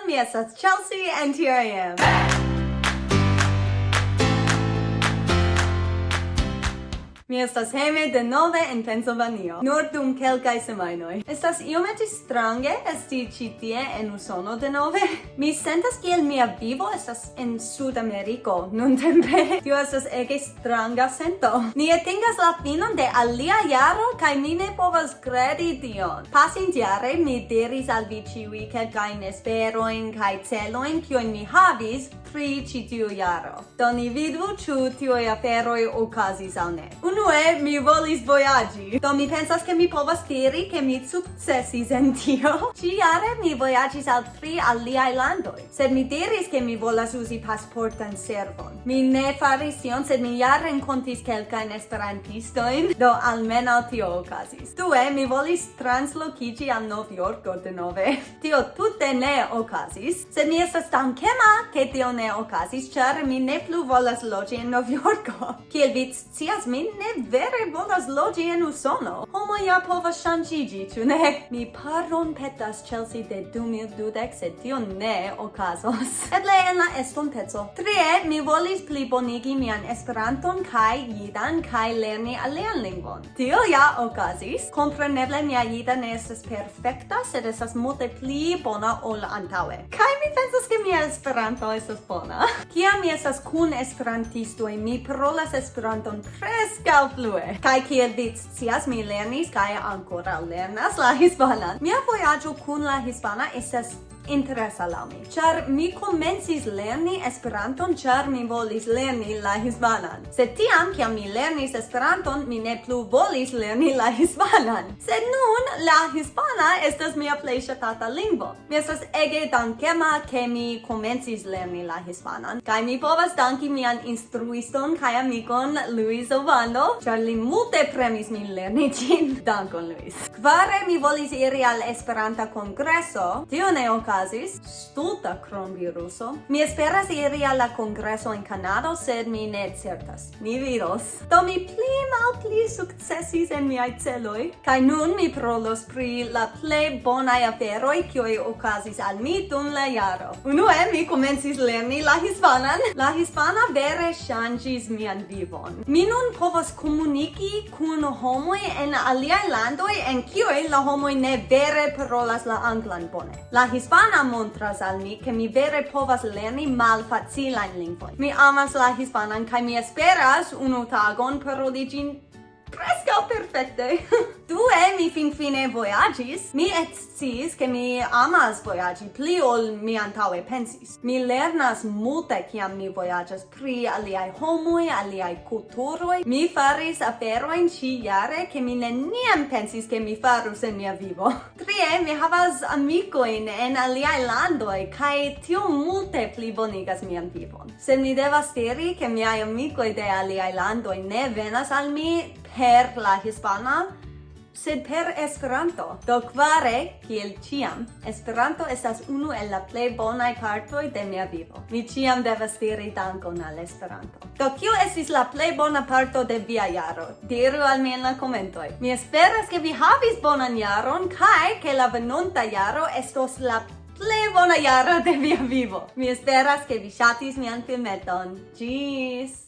mi estas Chelsea and here I am. Mi estas hejme denove en Pennsylvanio, nur dum kelkaj semajnoj. Estas iomete strange esti ĉi tie en Usono denove. Mi sentas kiel mia vivo estas en Sudameriko nuntempe. Tio estas ege stranga sento. Ni atingas la finon de alia jaro kaj mi ne povas kredi tion. Pasintjare mi diris al vi ĉiuj kelkajn esperojn kaj celojn kiujn mi havis pri ĉi tiu jaro. Do ni vidu ĉu tiuj aferoj okazis aŭ ne. Unue, mi volis vojaĝi. Do mi pensas ke mi povas diri ke mi sukcesis en tio. Ĉi-jare mi vojaĝis al 3 aliaj landoj, sed mi diris ke mi volas uzi pasportan servon. Mi ne faris tion, sed mi ja renkontis kelkajn esperantistojn, do almenaŭ tio okazis. Due, mi volis translokiĝi al Novjorko denove. Tio tute ne okazis, sed mi estas dankema ke tio ne okazis, ĉar mi ne plu volas loĝi en Novjorko. Kiel vi scias, mi ne vere volas loĝi en Usono. Homo ja povas ŝanĝiĝi, ĉu ne? Mi pardonpetas Chelsea de 2020, sed tio ne okazos. Eble en la estonteco. Trie, mi volis plibonigi mian Esperanton kaj jidan kaj lerni alian lingvon. Tio ja okazis. Kompreneble mia jida ne estas perfekta, sed estas multe pli bona ol antaŭe. Kaj mi pensas ke mia Esperanto estas bona. Kiam mi estas kun esperantistoj, mi parolas Esperanton preskaŭ flue. Kaj kiel vi scias, mi lernis kaj ankoraŭ lernas la hispanan. Mia vojaĝo kun la hispana estas interesa laŭ mi, ĉar mi komencis lerni Esperanton, ĉar mi volis lerni la hispanan. Sed tiam, kiam mi lernis Esperanton, mi ne plu volis lerni la hispanan. Sed nun, la hispana estas mia plej ŝatata lingvo. Mi estas ege dankema ke mi komencis lerni la hispanan, kaj mi povas danki mian instruiston kaj amikon Luis Ovando, ĉar li multe premis min lerni ĝin. Dankon, Luis. Kvare, mi volis iri al Esperanta kongreso. Tio ne okazis. Stulta kronviruso. Mi esperas iri al la kongreso en Kanado, sed mi ne certas. Ni vidos. Do mi pli sukcesis en miaj celoj. Kaj nun mi parolos pri la plej bonaj aferoj kiuj okazis al mi dum la jaro. Unue, mi komencis lerni la hispanan. La hispana vere ŝanĝis mian vivon. Mi nun povas komuniki kun homoj en aliaj landoj en kiuj la homoj ne vere parolas la anglan bone. La hispana montras al mi ke mi vere povas lerni malfacilajn lingvojn. Mi amas la hispanan kaj mi esperas unu tagon paroli ĝin preskaŭ perfekte. Due, mi finfine vojaĝis. Mi eksciis ke mi amas vojaĝi pli ol mi antaŭe pensis. Mi lernas multe kiam mi vojaĝas pri aliaj homoj, aliaj kulturoj. Mi faris aferojn ĉi-jare ke mi neniam pensis ke mi farus en mia vivo. Trie, mi havas amikojn en aliaj landoj kaj tio multe plibonigas mian vivon. Sed mi devas diri ke miaj amikoj de aliaj landoj ne venas al mi per la hispana, sed per Esperanto. Do kvare, kiel ĉiam, Esperanto estas unu el la plej bonaj partoj de mia vivo. Mi ĉiam devas diri dankon al Esperanto. Do kio estis la plej bona parto de via jaro? Diru al mi en la komentoj. Mi esperas ke vi havis bonan jaron kaj ke la venonta jaro estos la plej bona jaro de via vivo. Mi esperas ke vi ŝatis mian filmeton. Ĝis!